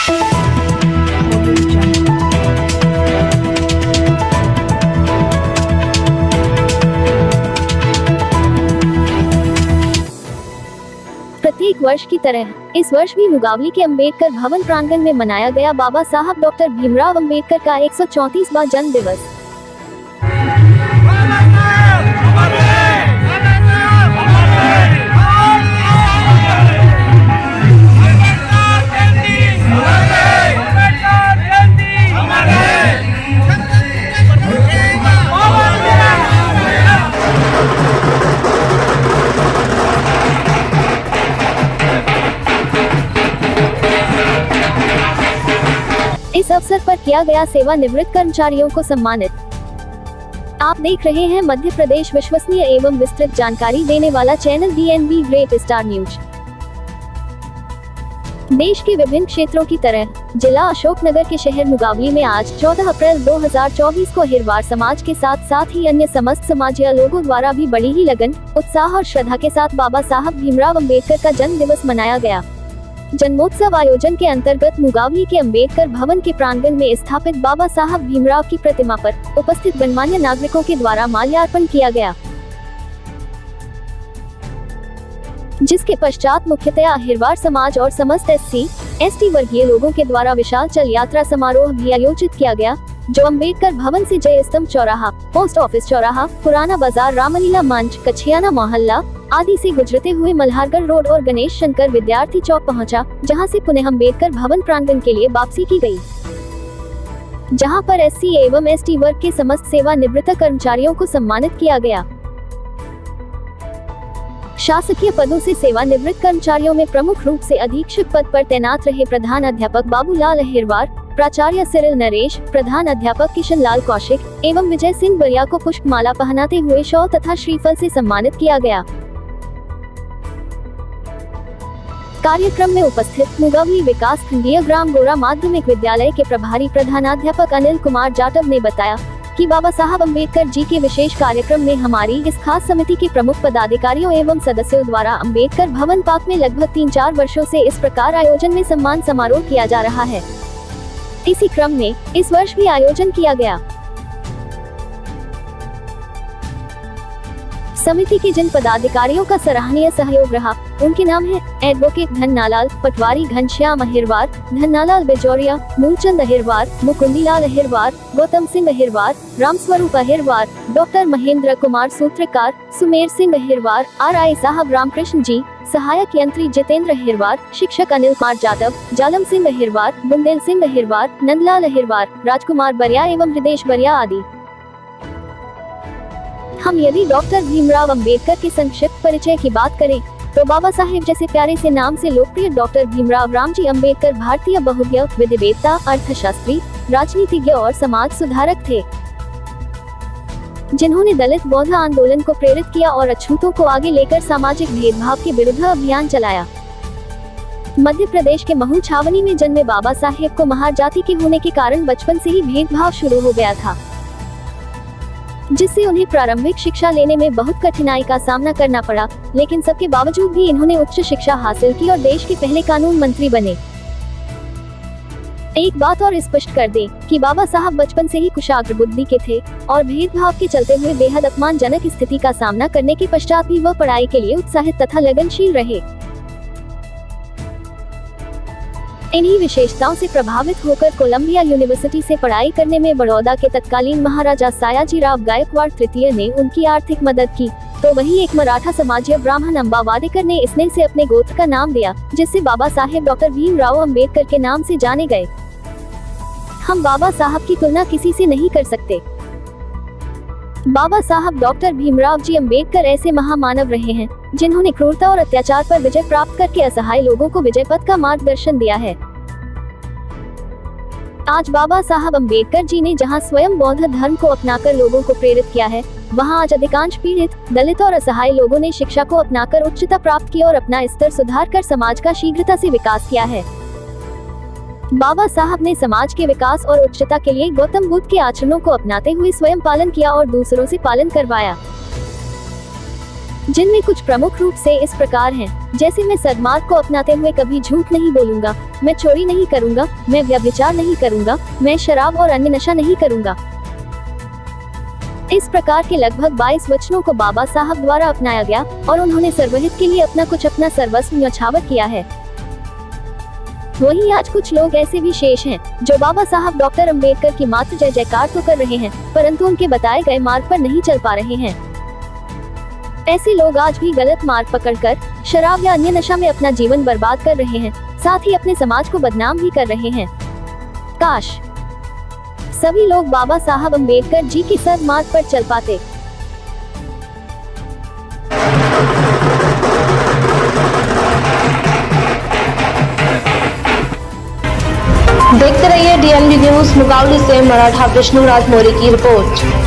प्रत्येक वर्ष की तरह इस वर्ष भी मुगावली के अंबेडकर भवन प्रांगण में मनाया गया बाबा साहब डॉक्टर भीमराव अंबेडकर का 134वां जन्म दिवस। इस अवसर पर किया गया सेवानिवृत्त कर्मचारियों को सम्मानित। आप देख रहे हैं मध्य प्रदेश विश्वसनीय एवं विस्तृत जानकारी देने वाला channel DNB great star news. देश के विभिन्न क्षेत्रों की तरह जिला अशोकनगर के शहर मुगावली में आज 14 अप्रैल 2024 को अहिरवार समाज के साथ ही अन्य समस्त समाजीय लोगों द्वारा भी बड़ी ही लगन, उत्साह और श्रद्धा के साथ बाबा साहब भीमराव अंबेडकर का जन्म दिवस मनाया गया। जन्मोत्सव आयोजन के अंतर्गत मुगावली के अंबेडकर भवन के प्रांगण में स्थापित बाबा साहब भीमराव की प्रतिमा पर उपस्थित गणमान्य नागरिकों के द्वारा माल्यार्पण किया गया, जिसके पश्चात मुख्यतया अहिरवार समाज और समस्त SC/ST वर्गीय लोगों के द्वारा विशाल चल यात्रा समारोह भी आयोजित किया गया, जो अंबेडकर भवन से जय स्तंभ चौराहा, पोस्ट ऑफिस चौराहा, पुराना बाजार, रामलीला मंच, कछियाना मोहल्ला आदि से गुजरते हुए मल्हारगढ़ रोड और गणेश शंकर विद्यार्थी चौक पहुंचा, जहां से पुनः अंबेडकर भवन प्रांगण के लिए वापसी की गई, जहां पर SC एवं ST वर्ग के समस्त सेवानिवृत्त कर्मचारियों को सम्मानित किया गया। शासकीय पदों से सेवानिवृत्त कर्मचारियों में प्रमुख रूप से अधीक्षक पद पर तैनात रहे प्रधान अध्यापक बाबूलाल अहिरवार, प्राचार्य सिरिल नरेश, प्रधान अध्यापक किशन लाल कौशिक एवं विजय सिंह बरिया को पुष्पमाला पहनाते हुए शॉल तथा श्रीफल से सम्मानित किया गया। कार्यक्रम में उपस्थित मुगावली विकास खंडीय ग्राम गोरा माध्यमिक विद्यालय के प्रभारी प्रधानाध्यापक अनिल कुमार जाटव ने बताया कि बाबा साहब अंबेडकर जी के विशेष कार्यक्रम में हमारी इस खास समिति के प्रमुख पदाधिकारियों एवं सदस्यों द्वारा अंबेडकर भवन पार्क में लगभग 3-4 वर्षों से इस प्रकार आयोजन में सम्मान समारोह किया जा रहा है। इसी क्रम में इस वर्ष भी आयोजन किया गया। समिति के जिन पदाधिकारियों का सराहनीय सहयोग रहा उनके नाम है एडवोकेट धन्नालाल पटवारी, घनश्याम अहिरवार, धन्नालाल बिजौरिया, मूलचंद अहिरवार, मुकुंदीलाल अहिरवार, गौतम सिंह अहिरवार, रामस्वरूप अहिरवार, डॉक्टर महेंद्र कुमार सूत्रकार, सुमेर सिंह अहिरवार, RI साहब रामकृष्ण जी, सहायक यंत्री जितेंद्र अहिरवार, शिक्षक अनिल कुमार जाटव, जालम सिंह अहिरवार, बुंदेल सिंह अहिरवार, नंदलाल अहिरवार, राजकुमार बरिया एवं हृदेश बरिया आदि। हम यदि डॉक्टर भीमराव अंबेडकर के संक्षिप्त परिचय की बात करें तो बाबा साहेब जैसे प्यारे से नाम से लोकप्रिय डॉक्टर भीमराव रामजी अंबेडकर भारतीय बहुज्ञ, विधिवेत्ता, अर्थशास्त्री, राजनीतिज्ञ और समाज सुधारक थे, जिन्होंने दलित बौद्ध आंदोलन को प्रेरित किया और अछूतों को आगे लेकर सामाजिक भेदभाव के विरुद्ध अभियान चलाया। मध्य प्रदेश के महू छावनी में जन्मे बाबा साहेब को महार जाति के होने के कारण बचपन से ही भेदभाव शुरू हो गया था, जिससे उन्हें प्रारंभिक शिक्षा लेने में बहुत कठिनाई का सामना करना पड़ा, लेकिन सबके बावजूद भी इन्होंने उच्च शिक्षा हासिल की और देश के पहले कानून मंत्री बने। एक बात और स्पष्ट कर दें कि बाबा साहब बचपन से ही कुशाग्र बुद्धि के थे और भेदभाव के चलते हुए बेहद अपमानजनक स्थिति का सामना करने के पश्चात भी वह पढ़ाई के लिए उत्साहित तथा लगनशील रहे। इन्हीं विशेषताओं से प्रभावित होकर कोलंबिया यूनिवर्सिटी से पढ़ाई करने में बड़ौदा के तत्कालीन महाराजा सयाजीराव गायकवाड़ तृतीय ने उनकी आर्थिक मदद की, तो वहीं एक मराठा समाजीय ब्राह्मण अंबा वाडेकर ने स्नेह से अपने गोत्र का नाम दिया, जिससे बाबा साहेब डॉक्टर भीमराव अंबेडकर के नाम से जाने गए। हम बाबा साहब की तुलना किसी से नहीं कर सकते। बाबा साहब डॉक्टर भीमराव जी अंबेडकर ऐसे महामानव रहे हैं जिन्होंने क्रूरता और अत्याचार पर विजय प्राप्त करके असहाय लोगों को विजय पथ का मार्गदर्शन दिया है। आज बाबा साहब अंबेडकर जी ने जहां स्वयं बौद्ध धर्म को अपनाकर लोगों को प्रेरित किया है, वहां आज अधिकांश पीड़ित, दलित और असहाय लोगों ने शिक्षा को अपनाकर उच्चता प्राप्त की और अपना स्तर सुधार कर समाज का शीघ्रता से विकास किया है। बाबा साहब ने समाज के विकास और उच्चता के लिए गौतम बुद्ध के आचरणों को अपनाते हुए स्वयं पालन किया और दूसरों से पालन करवाया, जिनमें कुछ प्रमुख रूप से इस प्रकार हैं। जैसे मैं सद्मार्ग को अपनाते हुए कभी झूठ नहीं बोलूंगा, मैं चोरी नहीं करूंगा, मैं व्यभिचार नहीं करूंगा, मैं शराब और अन्य नशा नहीं करूंगा। इस प्रकार के लगभग 22 वचनों को बाबा साहब द्वारा अपनाया गया और उन्होंने सर्वहित के लिए अपना सर्वस्व न्यौछावर किया है। वहीं आज कुछ लोग ऐसे भी शेष हैं जो बाबा साहब डॉक्टर अंबेडकर की मात्र जय जयकार तो कर रहे हैं, परंतु उनके बताए गए मार्ग पर नहीं चल पा रहे हैं। ऐसे लोग आज भी गलत मार्ग पकड़कर शराब या अन्य नशा में अपना जीवन बर्बाद कर रहे हैं, साथ ही अपने समाज को बदनाम भी कर रहे हैं। काश सभी लोग बाबा साहब अंबेडकर जी के सद्मार्ग पर चल पाते। देखते रहिए DNV न्यूज। मुकाबले से मराठा विष्णुराज मौर्य की रिपोर्ट।